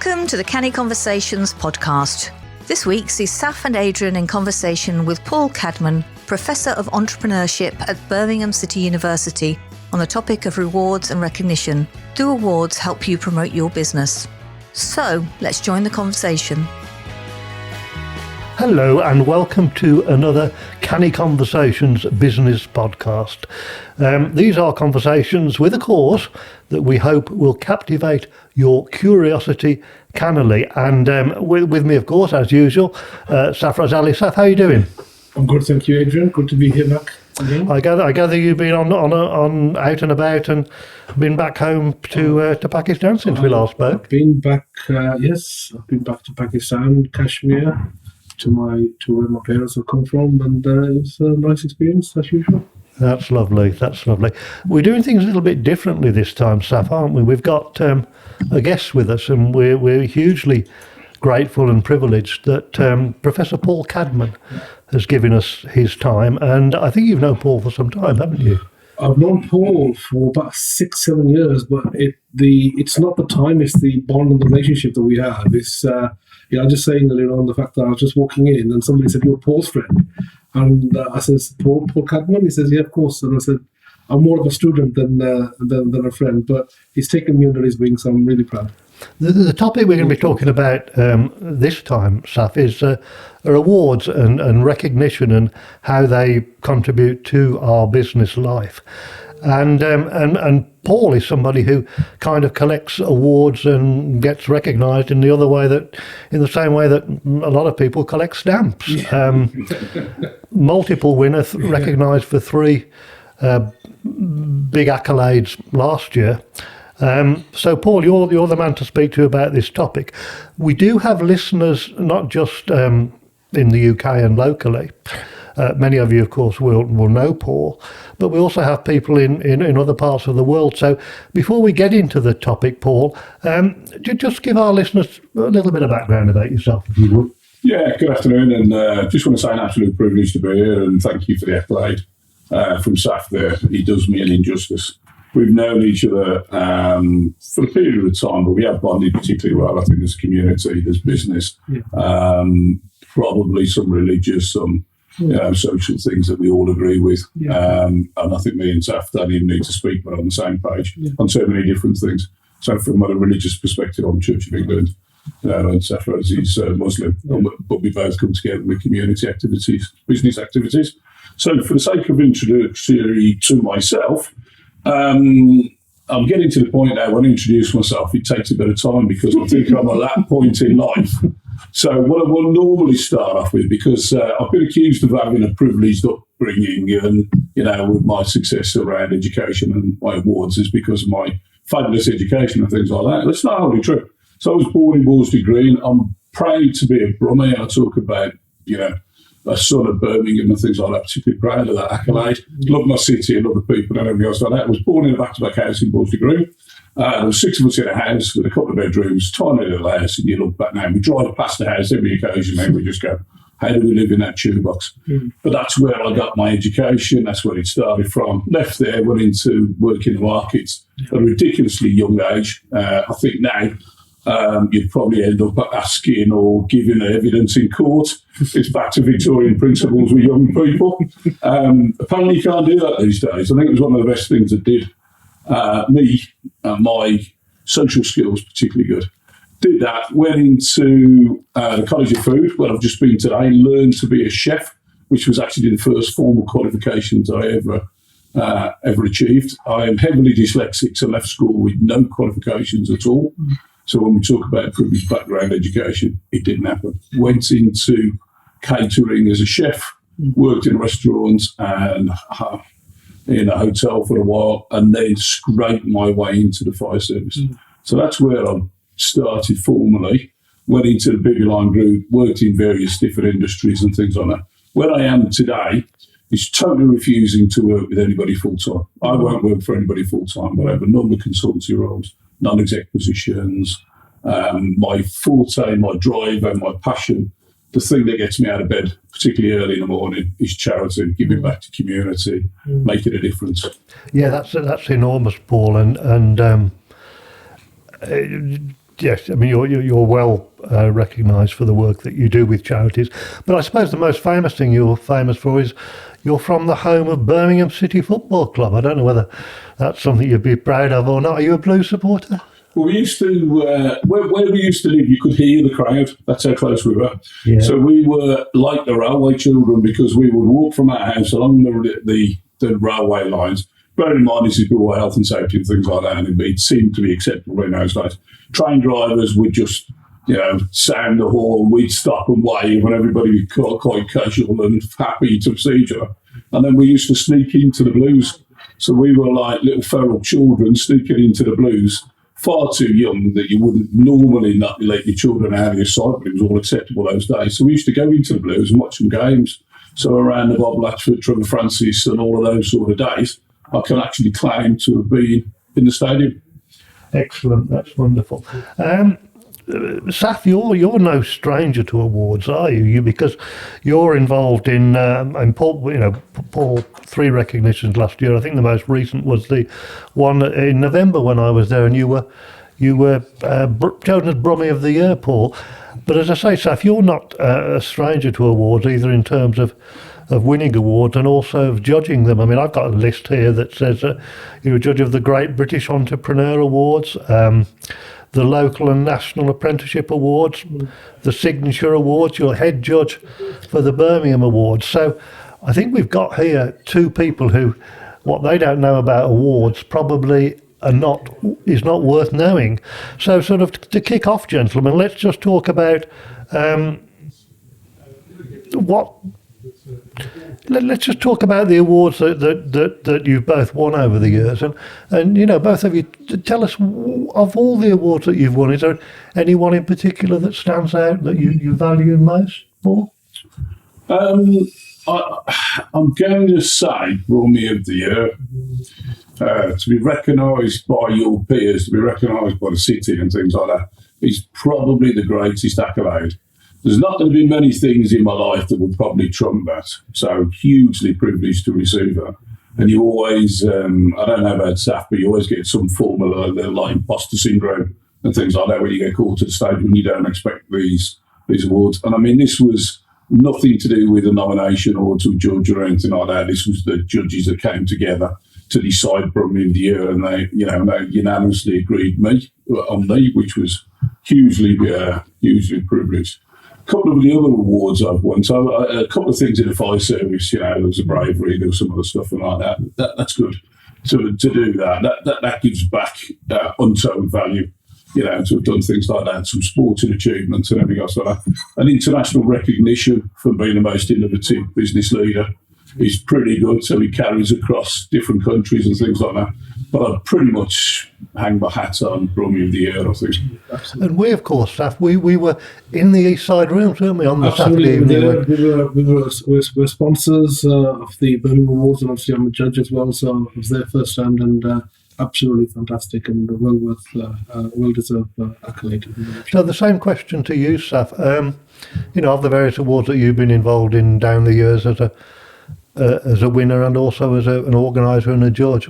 Welcome to the Canny Conversations podcast. This week sees Saf and Adrian in conversation with Paul Cadman, Professor of Entrepreneurship at Birmingham City University, on the topic of rewards and recognition. Do awards help you promote your business? So, let's join the conversation. Hello and welcome to another Canny Conversations business podcast. These are conversations with a cause that we hope will captivate your curiosity cannily. And with me, of course, as usual, Safaraz Ali. Saf, how are you doing? I'm good, thank you, Adrian. Good to be here back again. I gather you've been on out and about and been back home to Pakistan since we last spoke. I've been back, yes. I've been back to Pakistan, Kashmir, to where my parents have come from, and it's a nice experience as usual. That's lovely. That's lovely. We're doing things a little bit differently this time, Saf, aren't we? We've got a guest with us, and we're hugely grateful and privileged that Professor Paul Cadman has given us his time. And I think you've known Paul for some time, haven't you? I've known Paul for about 6-7 years, but it's not the time; it's the bond and the relationship that we have. It's I was just saying earlier on the fact that I was just walking in and somebody said, "You're Paul's friend," and I says, "Paul Cadman?" He says, "Yeah, of course." And I said, "I'm more of a student than a friend, but he's taken me under his wing, so I'm really proud." The topic we're going to be talking about this time, Saf, is awards and recognition and how they contribute to our business life. And Paul is somebody who kind of collects awards and gets recognised in the same way that a lot of people collect stamps. Multiple winner, recognised for 3 big accolades last year. So Paul, you're the man to speak to about this topic. We do have listeners not just in the UK and locally. Many of you, of course, will know Paul, but we also have people in other parts of the world. So before we get into the topic, Paul, just give our listeners a little bit of background about yourself, if you would. Yeah, good afternoon, and just want to say an absolute privilege to be here, and thank you for the accolade from Saf there. He does me an injustice. We've known each other for a period of time, but we have bonded particularly well. I think there's community, there's business, probably some religious, some social things that we all agree with. And I think me and Saf don't even need to speak, but on the same page on so many different things. So from a religious perspective, I'm Church of England, and Safaraz is Muslim, but we both come together with community activities, business activities. So for the sake of introductory to myself, I'm getting to the point now when I introduce myself, it takes a bit of time because I think I'm at that point in life. So what I will normally start off with, because I've been accused of having a privileged upbringing and, with my success around education and my awards is because of my fabulous education and things like that. That's not wholly true. So I was born in Wolseley Green. I'm proud to be a Brummie. I talk about, a son of Birmingham and things like that, particularly proud of that accolade. Love my city, love the people and everything else like that. I was born in a back-to-back house in Wolseley Green. There were 6 of us in a house with a couple of bedrooms, tiny little house, and you look back now, we drive past the house every occasion and we just go, how do we live in that shoebox? But that's where I got my education, that's where it started from. Left there, went into working the markets at a ridiculously young age. I think now, you'd probably end up asking or giving evidence in court. It's back to Victorian principles with young people. Apparently you can't do that these days. I think it was one of the best things that did me and my social skills particularly good. Did that, went into the College of Food, where I've just been today, learned to be a chef, which was actually the first formal qualifications I ever achieved. I am heavily dyslexic, so left school with no qualifications at all. So when we talk about privileged background education, it didn't happen. Went into catering as a chef, worked in restaurants and in a hotel for a while, and then scraped my way into the fire service. So that's where I started formally, went into the Bibby Line Group, worked in various different industries and things like that. Where I am today is totally refusing to work with anybody full-time. I won't work for anybody full-time, but I have a number of consultancy roles, non-exec positions. My forte, my drive and my passion, the thing that gets me out of bed, particularly early in the morning, is charity, giving back to community, making a difference. Yeah, that's enormous, Paul. And Yes, I mean you're well recognised for the work that you do with charities, but I suppose the most famous thing you're famous for is you're from the home of Birmingham City Football Club. I don't know whether that's something you'd be proud of or not. Are you a Blues supporter? Well, we used to, where we used to live, you could hear the crowd. That's how close we were. Yeah. So we were like the railway children because we would walk from our house along the railway lines. Bear in mind, this is before health and safety and things like that, and it seemed to be acceptable in those days. Train drivers would just, sound the horn, we'd stop and wave, and everybody was quite casual and happy to see each other. And then we used to sneak into the Blues. So we were like little feral children sneaking into the Blues, far too young that you wouldn't normally not let your children out of your sight, but it was all acceptable those days. So we used to go into the Blues and watch some games. So around the Bob Latchford, Trevor Francis and all of those sort of days, I can actually claim to have been in the stadium. Excellent, that's wonderful. Saf, you're no stranger to awards, are you? Because you're involved in Paul, 3 recognitions last year. I think the most recent was the one in November when I was there, and you were chosen as Brummie of the Year, Paul. But as I say, Saf, you're not a stranger to awards either in terms of winning awards and also of judging them. I mean, I've got a list here that says you're a judge of the Great British Entrepreneur Awards, the Local and National Apprenticeship Awards, the Signature Awards, you're head judge for the Birmingham Awards. So I think we've got here 2 people who, what they don't know about awards probably is not worth knowing. So sort of to kick off, gentlemen, let's just talk about let's just talk about the awards that you've both won over the years, and both of you tell us, of all the awards that you've won, is there any one in particular that stands out that you value most, Paul? I'm going to say Brummie of the Year. To be recognised by your peers, to be recognised by the city and things like that, is probably the greatest accolade. There's not going to be many things in my life that would probably trump that. So hugely privileged to receive that. And you always, I don't know about Saf, but you always get some form of like imposter syndrome and things like that when you get called to the stage when you don't expect these awards. And I mean, this was nothing to do with a nomination or to judge or anything like that. This was the judges that came together to decide Brummie of the Year, and they unanimously agreed on me, which was hugely privileged. A couple of the other awards I've won, so a couple of things in the fire service, there was a bravery, there was some other stuff and like that. That's good to do that. That gives back untold value, to have done things like that, some sporting achievements and everything else like that. And international recognition for being the most innovative business leader is pretty good, so he carries across different countries and things like that. But I pretty much hang my hat on Brummie of the Year, I think. And we, of course, Saf, we were in the East Side Rooms, weren't we, on the Saturday evening? We're sponsors of the Birmingham Awards, and obviously I'm a judge as well, so I was there first hand, and absolutely fantastic and well-deserved accolade. So the same question to you, Saf. Of the various awards that you've been involved in down the years as a winner and also as an organiser and a judge,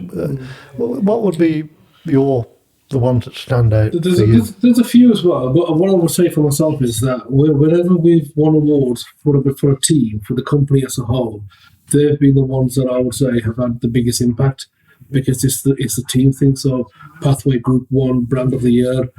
what would be the ones that stand out? There's a few as well, but what I would say for myself is that whenever we've won awards for a team, for the company as a whole, they've been the ones that I would say have had the biggest impact, because it's the team thing. So Pathway Group won Brand of the Year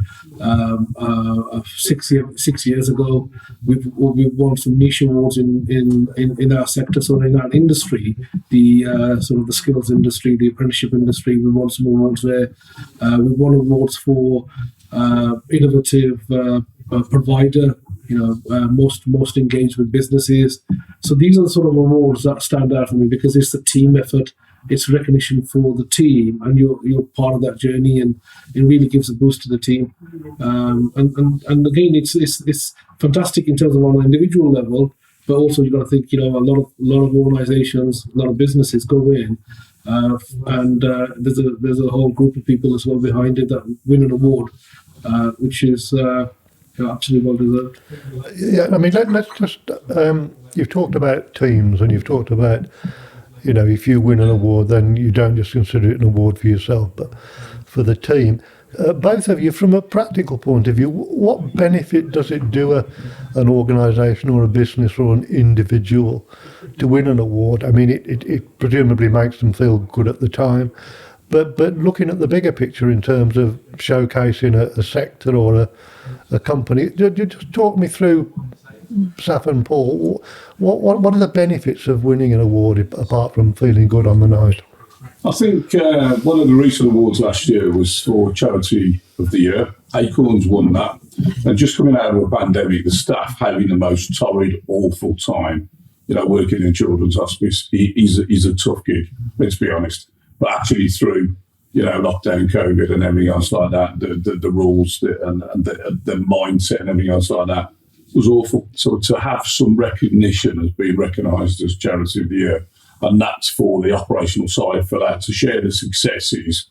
6 years ago. We've won some niche awards in our sector, so in our industry, the sort of the skills industry, the apprenticeship industry. We won some awards there. We won awards for innovative provider. Most engaged with businesses. So these are the sort of awards that stand out for me, because it's the team effort. It's recognition for the team, and you're part of that journey, and it really gives a boost to the team. And again, it's fantastic in terms of on an individual level, but also you've got to think, a lot of organisations, a lot of businesses go in, and there's a whole group of people as well behind it that win an award, which is absolutely well deserved. Yeah, I mean, let's just. You've talked about teams, and you've talked about. If you win an award, then you don't just consider it an award for yourself, but for the team. both of you, from a practical point of view, what benefit does it do an organisation or a business or an individual to win an award? I mean, it presumably makes them feel good at the time, but looking at the bigger picture in terms of showcasing a sector or a company, just talk me through, Saf and Paul, what are the benefits of winning an award apart from feeling good on the night? I think one of the recent awards last year was for Charity of the Year. Acorns won that. And just coming out of a pandemic, the staff having the most torrid, awful time, working in children's hospice is a tough gig, let's be honest. But actually through, lockdown, COVID and everything else like that, the rules and the mindset and everything else like that was awful. So to have some recognition as being recognised as Charity of the Year, and that's for the operational side, for that, to share the successes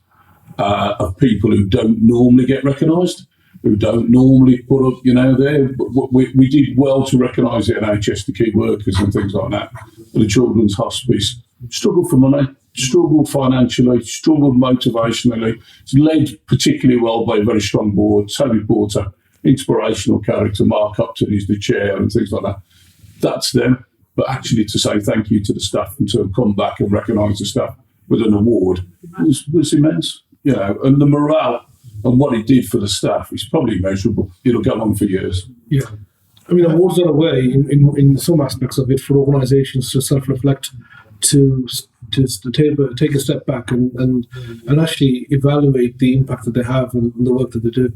of people who don't normally get recognised, who don't normally put up, there. We did well to recognise the NHS, the key workers and things like that. But the children's hospice struggled for money, struggled financially, struggled motivationally. It's led particularly well by a very strong board. Toby Porter, inspirational character. Mark Upton is the chair and things like that. That's them. But actually to say thank you to the staff and to come back and recognise the staff with an award was immense, and the morale and what it did for the staff is probably immeasurable. It'll go on for years. Yeah. I mean, awards are a way, in some aspects of it, for organisations to self-reflect, to take a step back and actually evaluate the impact that they have and the work that they do.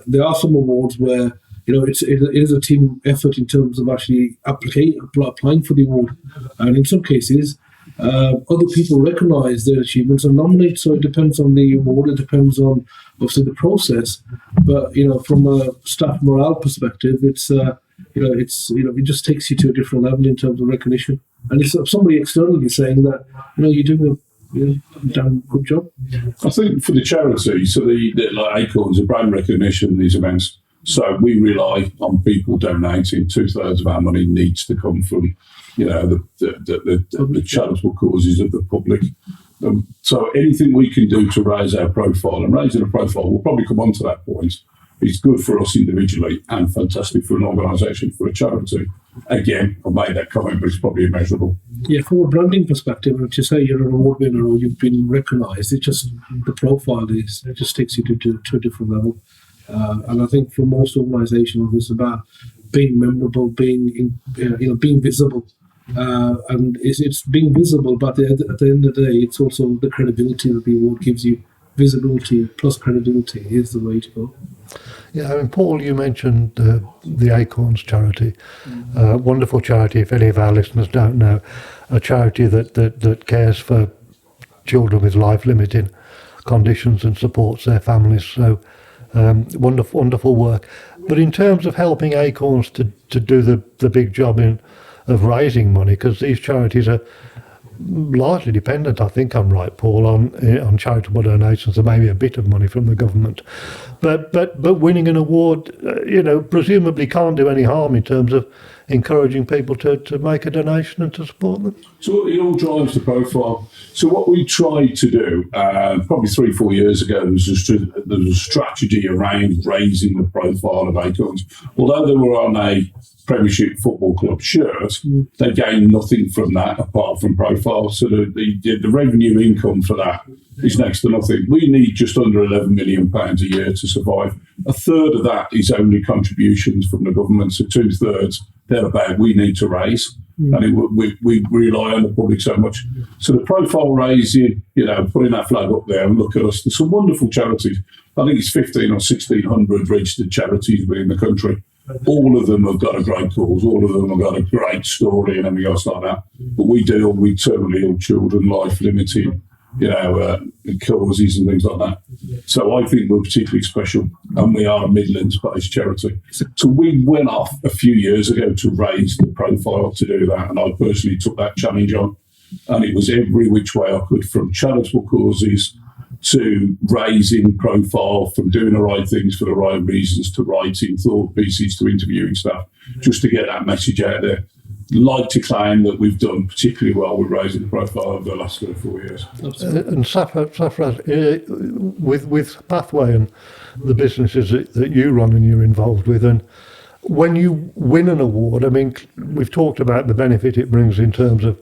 There are some awards where it is a team effort in terms of actually applying for the award, and in some cases, other people recognise their achievements and nominate. So it depends on the award. It depends on obviously the process. But from a staff morale perspective, it just takes you to a different level in terms of recognition. And it's somebody externally saying that you're doing a damn good job. I think for the charity, so the like Acorns, the brand recognition is immense. So we rely on people donating. 2/3 of our money needs to come from, the charitable causes of the public. So anything we can do to raise our profile, and raising a profile, we'll probably come on to that point, is good for us individually and fantastic for an organisation, for a charity. Again, I made that comment, but it's probably immeasurable. Yeah, from a branding perspective, to say you're an award winner or you've been recognised, the profile just takes you to a different level. And I think for most organisations, it's about being memorable, being visible, and it's being visible. But at the end of the day, it's also the credibility that the award gives you. Visibility plus credibility is the way to go. Yeah, I mean, Paul, you mentioned the Acorns charity, wonderful charity. If any of our listeners don't know, a charity that cares for children with life-limiting conditions and supports their families. So. Wonderful work. But in terms of helping Acorns to do the big job of raising money, because these charities are largely dependent, I think I'm right, Paul, on charitable donations and maybe a bit of money from the government. But winning an award, presumably can't do any harm in terms of encouraging people to make a donation and to support them. So it all drives the profile. So what we tried to do, probably 3-4 years ago, there was a strategy around raising the profile of Acorns. Although they were on a Premiership Football Club shirt, they gained nothing from that apart from profile. So the revenue income for that is next to nothing. We need just under £11 million a year to survive. 1/3 of that is only contributions from the government, so 2/3 thereabout we need to raise. And we rely on the public so much. So the profile raising, putting that flag up there and look at us. There's some wonderful charities. I think it's 1,500 or 1,600 registered charities within the country. All of them have got a great cause. All of them have got a great story and everything else like that. But we deal with terminally ill children, life-limiting, causes and things like that. So I think we're particularly special, and we are a Midlands-based charity. So we went off a few years ago to raise the profile to do that, and I personally took that challenge on, and it was every which way I could, from charitable causes to raising profile, from doing the right things for the right reasons, to writing thought pieces, to interviewing staff, just to get that message out there. like to claim that we've done particularly well with raising the profile over the last 3 or 4 years. And Safaraz, with Pathway and the businesses that you run and you're involved with, and when you win an award, I mean, we've talked about the benefit it brings in terms of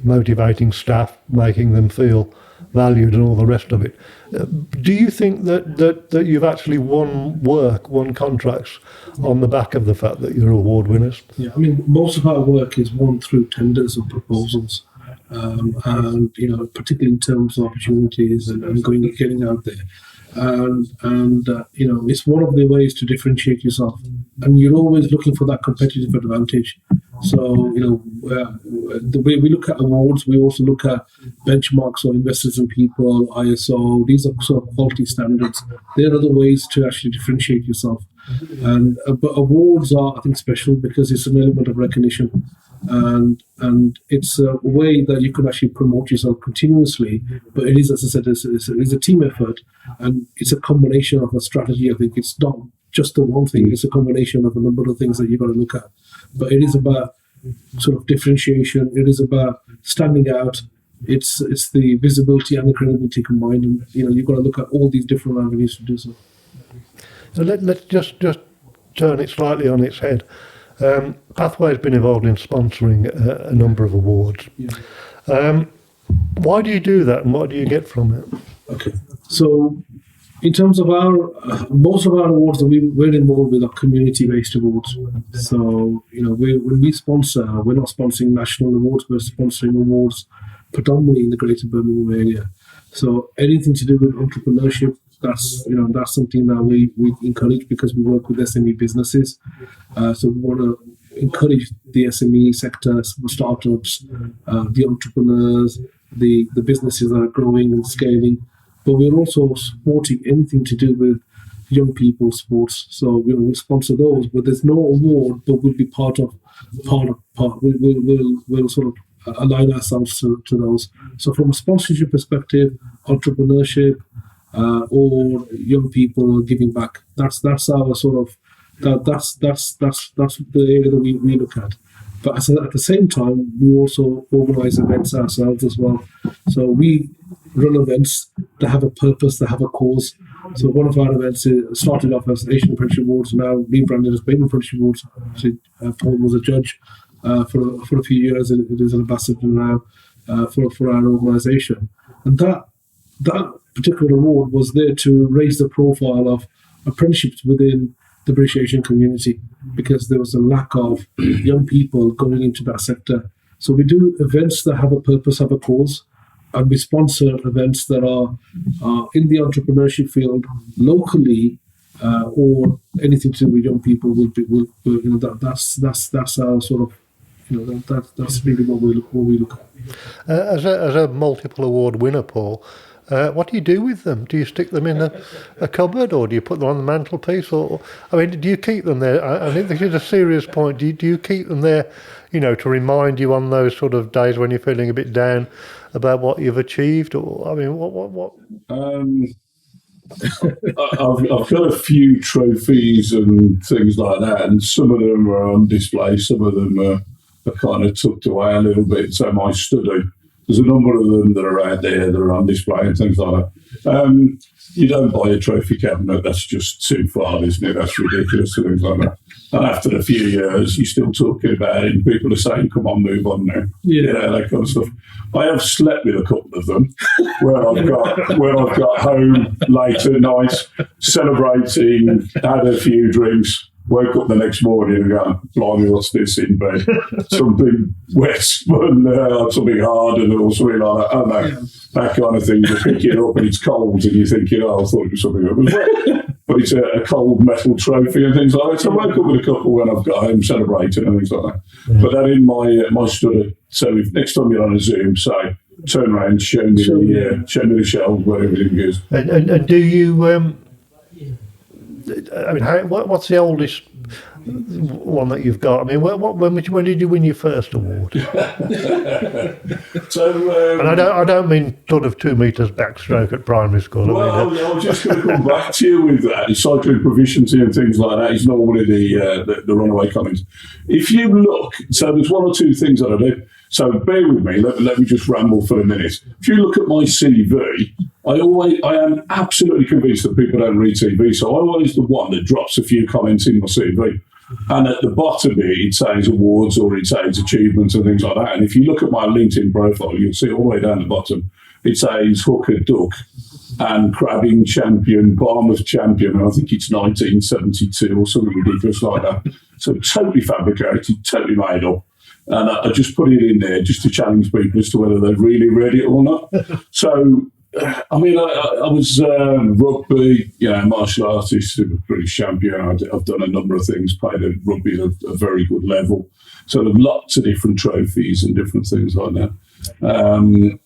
motivating staff, making them feel valued and all the rest of it. Do you think that you've actually won contracts on the back of the fact that you're award winners? Yeah, I mean, most of our work is won through tenders or proposals, and particularly in terms of opportunities and getting out there. And it's one of the ways to differentiate yourself, and you're always looking for that competitive advantage. So the way we look at awards, we also look at benchmarks or investors in people, ISO. These are sort of quality standards. There are other ways to actually differentiate yourself. And but awards are, I think, special because it's an element of recognition, and it's a way that you can actually promote yourself continuously. But it is, as I said, it's a team effort, and it's a combination of a strategy. I think it's not just the one thing; it's a combination of a number of things that you've got to look at. But it is about sort of differentiation. It is about standing out. It's the visibility and the credibility combined, and you've got to look at all these different avenues to do so. So let's just turn it slightly on its head. Pathway has been involved in sponsoring a number of awards. Yeah. Why do you do that, and what do you get from it? Okay, so in terms of most of our awards that we're involved with are community-based awards. So when we sponsor, we're not sponsoring national awards, we're sponsoring awards predominantly in the Greater Birmingham area. So anything to do with entrepreneurship, that's something that we encourage because we work with SME businesses. So we want to encourage the SME sector, startups, the entrepreneurs, the businesses that are growing and scaling. But we're also supporting anything to do with young people's sports. So we'll sponsor those, but there's no award, but we'll be part of. We'll sort of align ourselves to those. So from a sponsorship perspective, entrepreneurship, or young people giving back. That's our sort of that's the area that we look at. But at the same time, we also organise events ourselves as well. So we run events that have a purpose, that have a cause. So one of our events started off as Asian Apprenticeship Awards, now rebranded as Birmingham Apprenticeship Awards. So, Paul was a judge for a few years. It is an ambassador now for our organisation, and that particular award was there to raise the profile of apprenticeships within the British Asian community because there was a lack of young people going into that sector. So we do events that have a purpose, have a cause, and we sponsor events that are in the entrepreneurship field locally, or anything to do with young people. That's our sort of that's really what we look at. As a multiple award winner, Paul. What do you do with them? Do you stick them in a cupboard, or do you put them on the mantelpiece? Or I mean, do you keep them there? I think this is a serious point. Do you keep them there, to remind you on those sort of days when you're feeling a bit down about what you've achieved? Or I mean, what? I've got a few trophies and things like that, and some of them are on display. Some of them are kind of tucked away a little bit. So my study. There's a number of them that are out there that are on display and things like that. You don't buy a trophy cabinet, that's just too far, isn't it? That's ridiculous and things like that. And after a few years, you're still talking about it, and people are saying, come on, move on now. Yeah, that kind of stuff. I have slept with a couple of them where I've got home late at night, celebrating, had a few drinks, woke up the next morning and go, blimey, what's this in bed? Something wet, something hard, and or something like that. I don't know, that kind of thing. You pick it up and it's cold, and you're thinking, I thought it was something that was wet. But it's a cold metal trophy and things like that. So I woke up with a couple when I've got home celebrating and things like that. Yeah. But that in my study. So if next time you're on a Zoom, say, turn around, show me the shelf where everything is. And do you? I mean, what's the oldest one that you've got. I mean, when did you win your first award? And I don't mean sort of 2 metres backstroke at primary school. Well, I was just going to come back to you with that. Cycling proficiency and things like that is normally the runaway comments. If you look, so there's one or two things that I do. So bear with me. Let me just ramble for a minute. If you look at my CV, I am absolutely convinced that people don't read CV. So I'm always the one that drops a few comments in my CV. And at the bottom of it says awards or it says achievements and things like that. And if you look at my LinkedIn profile, you'll see all the way down the bottom, it says hooker duck and crabbing champion, Barmouth champion. And I think it's 1972 or something ridiculous like that. So totally fabricated, totally made up. And I just put it in there just to challenge people as to whether they've really read it or not. So, I mean, I was rugby, martial artist, British champion. I've done a number of things, played at rugby at a very good level. So there are lots of different trophies and different things like that.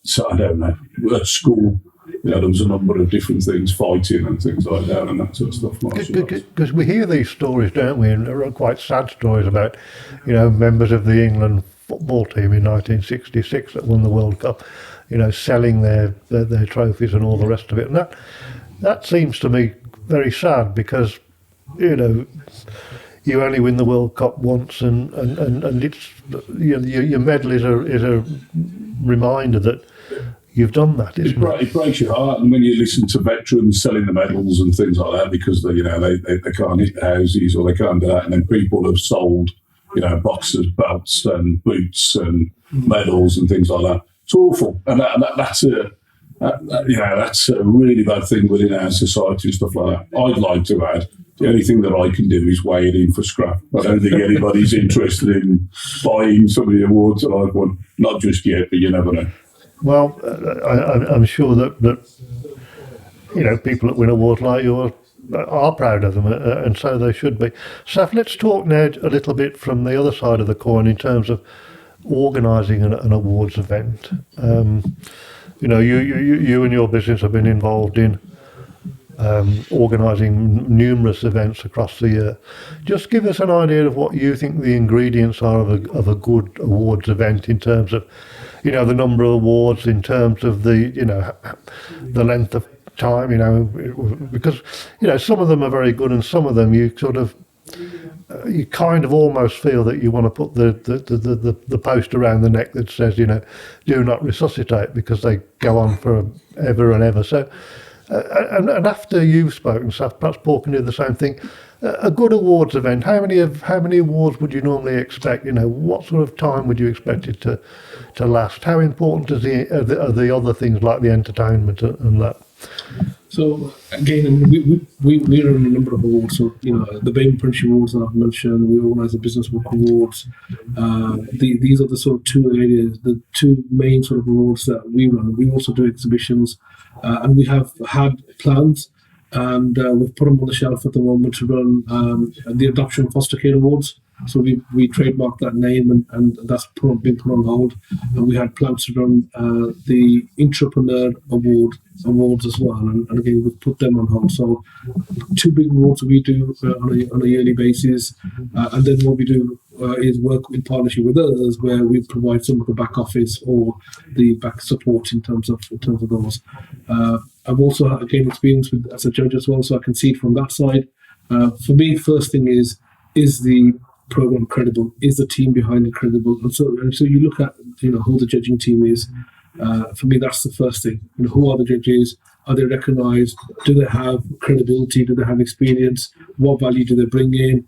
So I don't know. At school, there was a number of different things, fighting and things like that and that sort of stuff. Because we hear these stories, don't we? And they're quite sad stories about, members of the England football team in 1966 that won the World Cup, selling their trophies and all the rest of it. And that seems to me very sad because, you only win the World Cup once, and it's your medal is a reminder that you've done that, isn't it? It breaks your heart, and when you listen to veterans selling the medals and things like that because they can't hit the houses or they can't do that, and then people have sold boxes, belts, and boots and medals and things like that. It's awful, and that's a really bad thing within our society and stuff like that. I'd like to add, the only thing that I can do is weigh it in for scrap. I don't think anybody's interested in buying some of the awards that I've won. Not just yet, but you never know. Well, I'm sure that people that win awards like yours are proud of them, and so they should be. Saf, let's talk now a little bit from the other side of the coin in terms of organising an awards event. You and your business have been involved in organising numerous events across the year. Just give us an idea of what you think the ingredients are of a good awards event in terms of, the number of awards, in terms of the length of time, because, some of them are very good and some of them you kind of almost feel that you want to put the post around the neck that says, do not resuscitate, because they go on for ever and ever. So, and after you've spoken, Saf, perhaps Paul can do the same thing. A good awards event, how many awards would you normally expect? What sort of time would you expect it to last? How important are the other things like the entertainment and that? So again, we run a number of awards. So the Birmingham Apprenticeship Awards that I've mentioned. We organise the Business Work Awards. These are the sort of two areas, the two main sort of awards that we run. We also do exhibitions, and we have had plans, and we've put them on the shelf at the moment to run the Adoption Foster Care Awards. So we trademarked that name, and that's been put on hold. And we had plans to run the Entrepreneur Awards as well, and again we've put them on hold. So two big awards we do on a yearly basis, and then what we do is work in partnership with others, where we provide some of the back office or the back support in terms of those. I've also gained experience as a judge as well, so I can see it from that side. For me, first thing is the program credible? Is the team behind it credible? And so you look at who the judging team is. For me, that's the first thing. Who are the judges? Are they recognised? Do they have credibility? Do they have experience? What value do they bring in?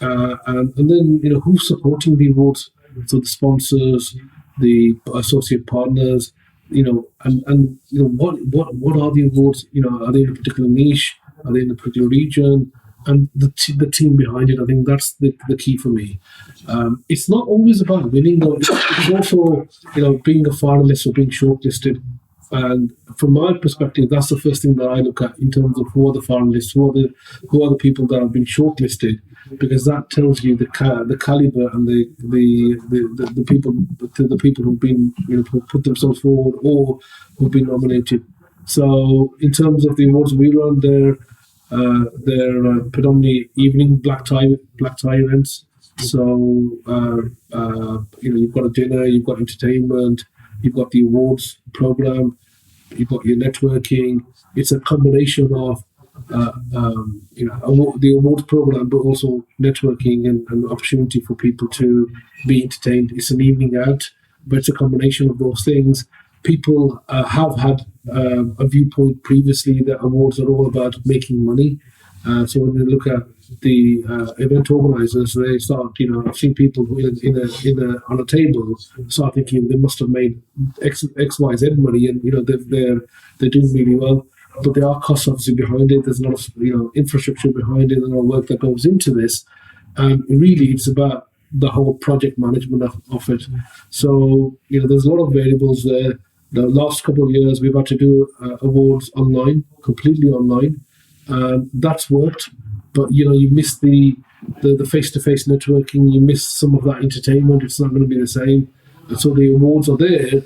And then who's supporting the awards? So the sponsors, the associate partners. And what are the awards? Are they in a particular niche? Are they in a particular region? And the team behind it, I think that's the key for me. It's not always about winning, though. It's also, being a finalist or being shortlisted. And from my perspective, that's the first thing that I look at in terms of who are the finalists, who are the people that have been shortlisted, because that tells you the caliber and the people who've been who put themselves forward or who've been nominated. So in terms of the awards we run, there. They're predominantly evening black tie events. So you've got a dinner, you've got entertainment, you've got the awards program, you've got your networking. It's a combination of the awards program, but also networking and opportunity for people to be entertained. It's an evening out, but it's a combination of those things. People have had a viewpoint previously that awards are all about making money. So when you look at the event organisers, they start, I've seen people on a table start thinking they must have made X, Y, Z money, and they're doing really well. But there are costs obviously behind it. There's a lot of infrastructure behind it, and a lot of work that goes into this. And really, it's about the whole project management of it. So there's a lot of variables there. The last couple of years, we've had to do awards online, completely online. That's worked, but you miss the face-to-face networking. You miss some of that entertainment. It's not going to be the same. And so the awards are there,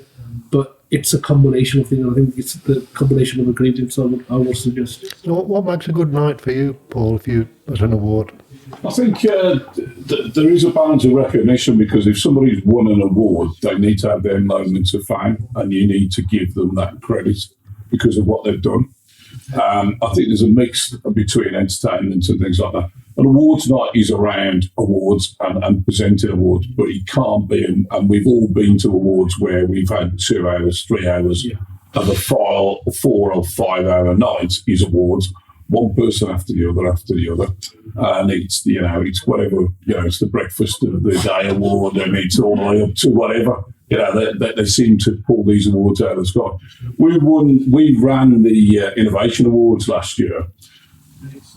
but it's a combination of things. I think it's the combination of ingredients I would suggest. So what makes a good night for you, Paul, as an award? I think there is a balance of recognition, because if somebody's won an award, they need to have their moments of fame, and you need to give them that credit because of what they've done. I think there's a mix between entertainment and things like that. An awards night is around awards and presenting awards, but it can't be, and we've all been to awards where we've had 2 hours, 3 hours, and the 4 or 5 hour night is awards, one person after the other. And it's, it's whatever, it's the breakfast of the day award, and it's all the way up to whatever. They seem to pull these awards out of the sky. We ran the Innovation Awards last year.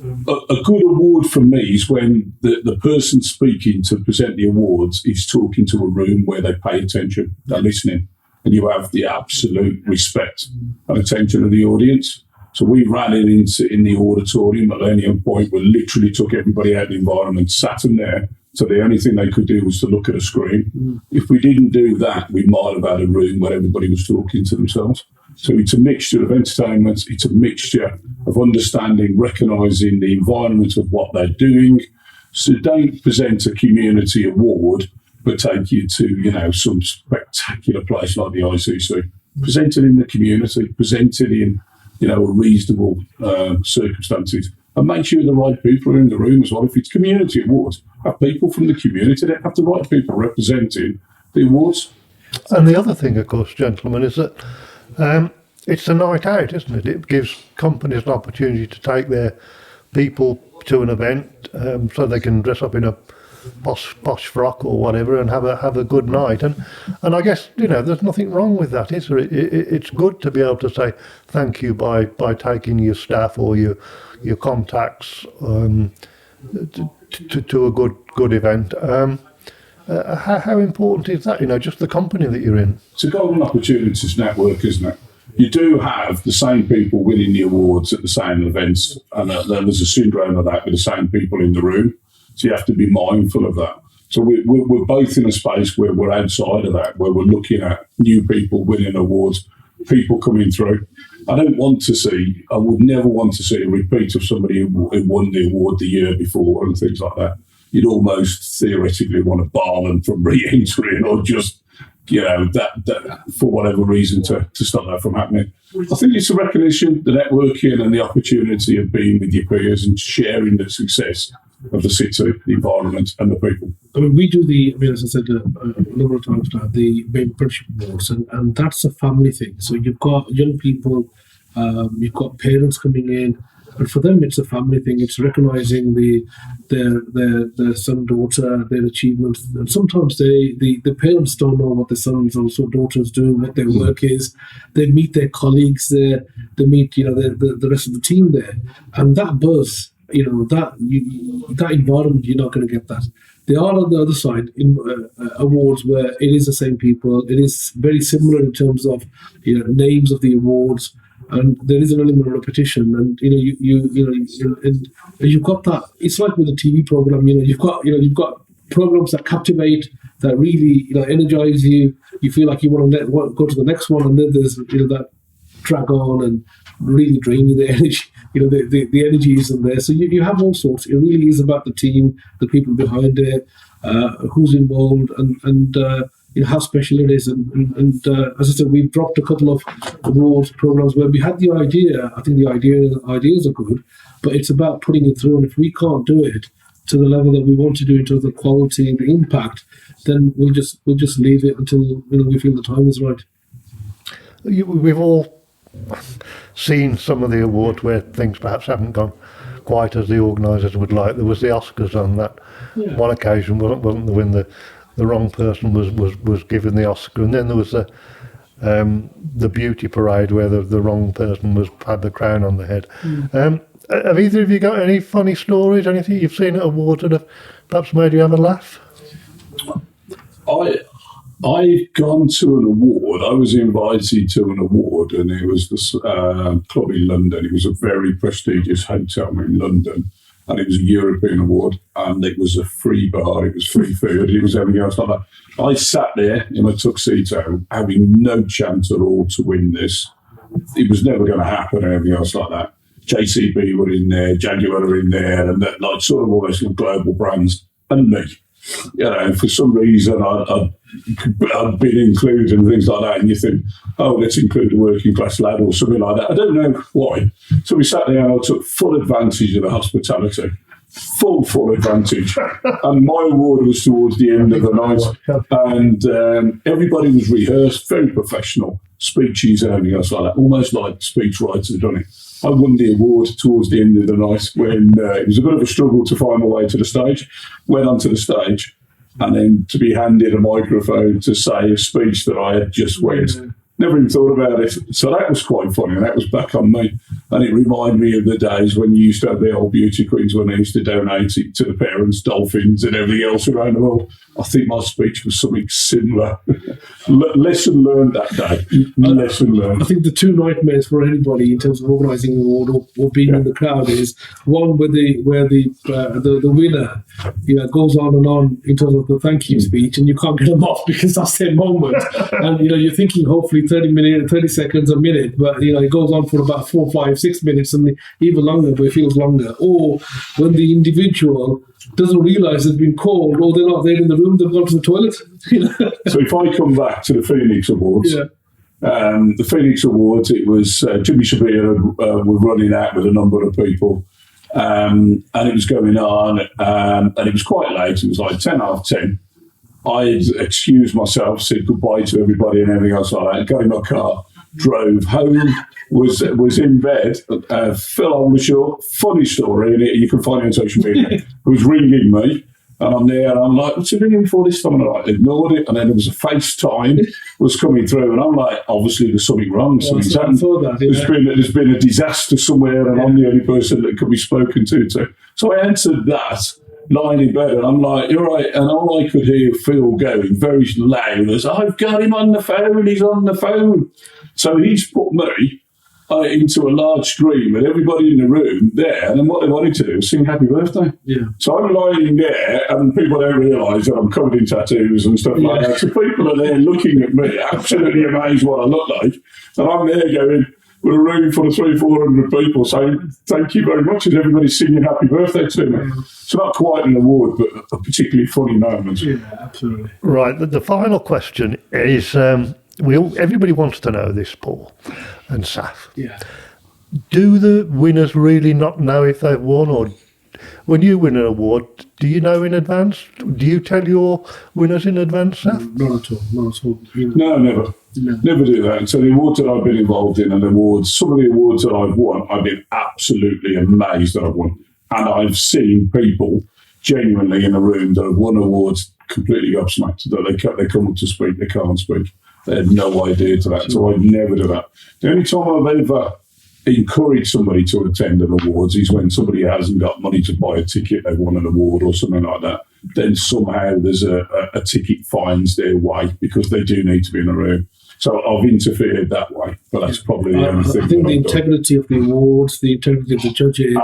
A good award for me is when the person speaking to present the awards is talking to a room where they pay attention, they're listening, and you have the absolute respect and attention of the audience. So we ran it in the auditorium at any point. We literally took everybody out of the environment, sat them there. So the only thing they could do was to look at a screen. If we didn't do that, we might have had a room where everybody was talking to themselves. So it's a mixture of entertainment. It's a mixture of understanding, recognising the environment of what they're doing. So don't present a community award, but take you to, some spectacular place like the ICC. Present it in the community. Present it in, a reasonable circumstances. And make sure the right people are in the room as well. If it's community awards, have people from the community. They have the right people representing the awards. And the other thing, of course, gentlemen, is that it's a night out, isn't it? It gives companies an opportunity to take their people to an event, so they can dress up in a posh frock or whatever and have a good night. And I guess, there's nothing wrong with that, is there? It's good to be able to say thank you by taking your staff or your contacts to a good event. How important is that? Just the company that you're in. It's a golden opportunity to network, isn't it? You do have the same people winning the awards at the same events, and there's a syndrome of that with the same people in the room. So you have to be mindful of that. So we're both in a space where we're outside of that, where we're looking at new people winning awards, people coming through. I would never want to see a repeat of somebody who won the award the year before and things like that. You'd almost theoretically want to bar them from re-entering, or just, that for whatever reason to stop that from happening. I think it's the recognition, the networking, and the opportunity of being with your peers and sharing the success of the city, the environment, and the people. I mean, we do as I said a number of times now, the Apprenticeship Awards, and that's a family thing. So you've got young people, you've got parents coming in, but for them it's a family thing. It's recognising their son, daughter, their achievements, and sometimes the parents don't know what their sons or daughters do, what their work is. They meet their colleagues there, they meet the rest of the team there, and that buzz. That environment, you're not going to get that. There are on the other side awards where it is the same people. It is very similar in terms of names of the awards, and there is an element of repetition. And you've got that. It's like with a TV program. You've got programs that captivate, that really energize you. You feel like you want to go to the next one, and then there's that drag on and really drain you the energy. the energy isn't there. So you have all sorts. It really is about the team, the people behind it, who's involved, and how special it is. And as I said, we've dropped a couple of awards programs where we had the idea. I think the ideas are good, but it's about putting it through. And if we can't do it to the level that we want to do in terms of the quality and the impact, then we'll just leave it until we feel the time is right. We've all seen some of the awards where things perhaps haven't gone quite as the organisers would like. There was the Oscars on that one occasion, wasn't there, when the wrong person was given the Oscar, and then there was the beauty parade where the wrong person had the crown on the head. Have either of you got any funny stories, anything you've seen at awards that have perhaps made you have a laugh? I've gone to an award. I was invited to an award, and it was this club in London. It was a very prestigious hotel in London, and it was a European award, and it was a free bar, it was free food, it was everything else like that. I sat there in my tuxedo, having no chance at all to win this. It was never going to happen, and everything else like that. JCB were in there, Jaguar were in there, and that, like, sort of almost global brands, and me. For some reason I'd been included and things like that, and you think, oh, let's include a working class lad or something like that. I don't know why. So we sat there and I took full advantage of the hospitality. Full advantage. And my award was towards the end of the night. And everybody was rehearsed, very professional, speeches and everything else like that, almost like speech writers had done it. I won the award towards the end of the night when it was a bit of a struggle to find my way to the stage. Went onto the stage, and then to be handed a microphone to say a speech that I had just read. Never even thought about it. So that was quite funny, and that was back on me. And it reminded me of the days when you used to have the old beauty queens when they used to donate it to the parents, dolphins and everything else around the world. I think my speech was something similar. Lesson learned that day. Lesson learned. I think the two nightmares for anybody in terms of organising an award or being in the crowd is one where the winner goes on and on in terms of the thank you speech, and you can't get them off because that's their moment. And you're thinking hopefully 30 seconds, a minute, but it goes on for about 4, 5, 6 minutes, and even longer, but it feels longer. Or when the individual doesn't realise they've been called, or they're not there in the room, they've gone to the toilet. So if I come back to the Phoenix Awards, the Phoenix Awards, it was Jimmy Shabir were running out with a number of people, and it was going on, and it was quite late. It was like 10:30. I excused myself, said goodbye to everybody and everything else like that, got in my car, drove home, was in bed, Phil Oldershaw, funny story, and you can find it on social media, was ringing me, and I'm there, and I'm like, what's he ringing for this time? And I ignored it, and then there was a FaceTime was coming through, and I'm like, obviously there's something wrong, something's happened. There's been a disaster somewhere, and I'm the only person that could be spoken to. So I answered that, lying in bed, and I'm like, you're right, and all I could hear Phil going very loud was, I've got him on the phone, he's on the phone. So he's put me into a large screen with everybody in the room there, and then what they wanted to do was sing happy birthday. Yeah. So I'm lying there, and people don't realise that I'm covered in tattoos and stuff like that. So people are there looking at me, absolutely amazed what I look like, and I'm there going, with a room full of 300-400 people saying, thank you very much, as everybody's singing happy birthday to me. So not quite an award, but a particularly funny moment. Yeah, absolutely. Right, the final question is, everybody wants to know this, Paul and Saf. Yeah. Do the winners really not know if they've won, or when you win an award, do you know in advance? Do you tell your winners in advance, Saf? Not at all. No, never. Never do that. So the awards that I've been involved in, and some of the awards that I've won, I've been absolutely amazed that I've won. And I've seen people genuinely in the room that have won awards completely gobsmacked, that they come up to speak, they can't speak. They had no idea to that. So I'd never do that. The only time I've ever encouraged somebody to attend an awards is when somebody hasn't got money to buy a ticket, they've won an award or something like that. Then somehow there's a ticket finds their way because they do need to be in the room. So I've interfered that way, but that's probably the only thing. I think the integrity of the awards, the integrity of the judges,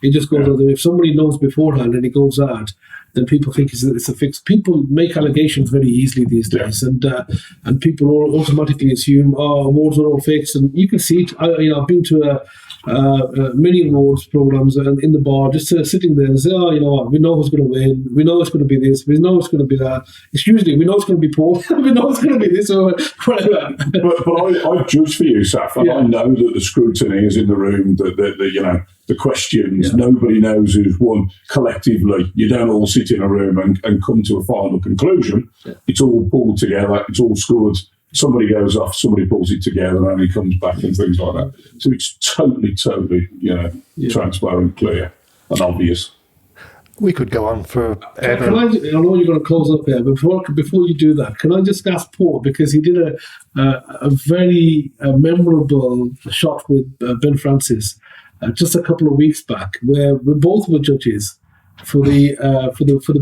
it just goes out there. If somebody knows beforehand and it goes out, then people think it's a fix. People make allegations very easily these days, and people automatically assume, awards are all fixed. And you can see it. I've been to mini awards programs and in the bar, just sitting there and say, oh, you know what, we know who's going to win, we know it's going to be this, we know it's going to be that. It's usually, we know it's going to be Paul, we know it's going to be this or whatever. But I judge for you, Saf, and I know that the scrutiny is in the room, the questions, nobody knows who's won collectively. You don't all sit in a room and come to a final conclusion. Yeah. It's all pulled together, it's all scored. Somebody goes off, somebody pulls it together, and he comes back and things like that. So it's totally, transparent, clear, and obvious. We could go on for. I know you're going to close up here, but before you do that, can I just ask Paul, because he did a very memorable shot with Ben Francis just a couple of weeks back, where we both were judges for the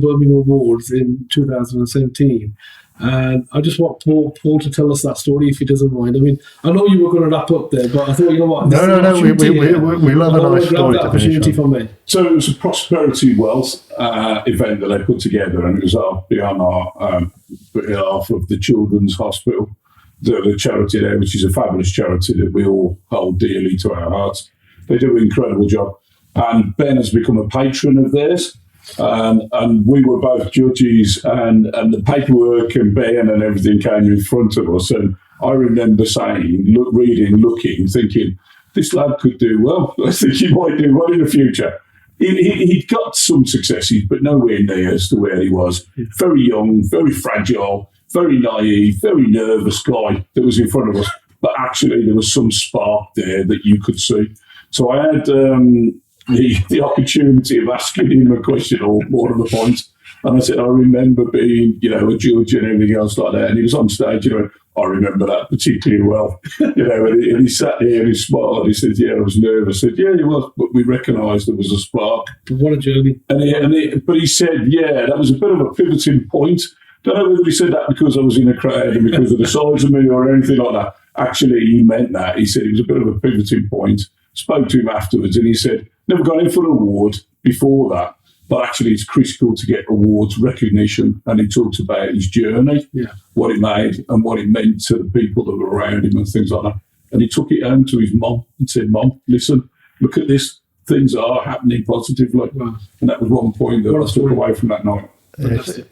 Birmingham Awards in 2017. And I just want Paul to tell us that story, if he doesn't mind. I mean, I know you were going to wrap up there, but I thought, you know what? No. We love a nice story to finish on. So it was a prosperity wealth event that they put together, and it was on behalf of the Children's Hospital, the charity there, which is a fabulous charity that we all hold dearly to our hearts. They do an incredible job. And Ben has become a patron of theirs. And we were both judges, and the paperwork and Ben and everything came in front of us. And I remember saying, looking, thinking, this lad could do well. I think he might do well in the future. He'd got some successes, but nowhere near as to where he was. Very young, very fragile, very naive, very nervous guy that was in front of us. But actually, there was some spark there that you could see. So I had the opportunity of asking him a question or more of the point. And I said, I remember being, a judge and everything else like that. And he was on stage, I remember that particularly well. And he sat there and he smiled and he said, yeah, I was nervous. I said, yeah, he was, but we recognised there was a spark. What a journey. But he said, yeah, that was a bit of a pivoting point. Don't know whether he said that because I was in a crowd and because of the size of me or anything like that. Actually, he meant that. He said it was a bit of a pivoting point. Spoke to him afterwards and he said, never got in for an award before that, but actually it's critical to get awards recognition. And he talked about his journey, what it made and what it meant to the people that were around him and things like that. And he took it home to his mum and said, Mum, listen, look at this. Things are happening positively. Wow. And that was one point that I took away from that night.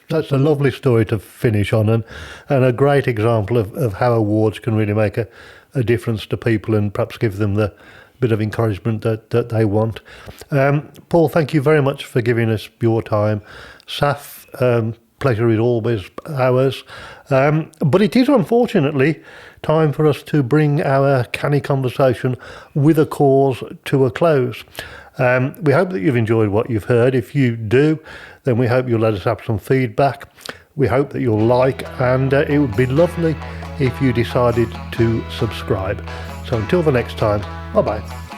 That's a lovely story to finish on, and a great example of how awards can really make a difference to people and perhaps give them the bit of encouragement that they want. Paul, thank you very much for giving us your time. Saf, pleasure is always ours. But it is unfortunately time for us to bring our Canny conversation with a cause to a close. We hope that you've enjoyed what you've heard. If you do, then we hope you'll let us have some feedback. We hope that you'll like, and it would be lovely if you decided to subscribe. So until the next time, bye-bye.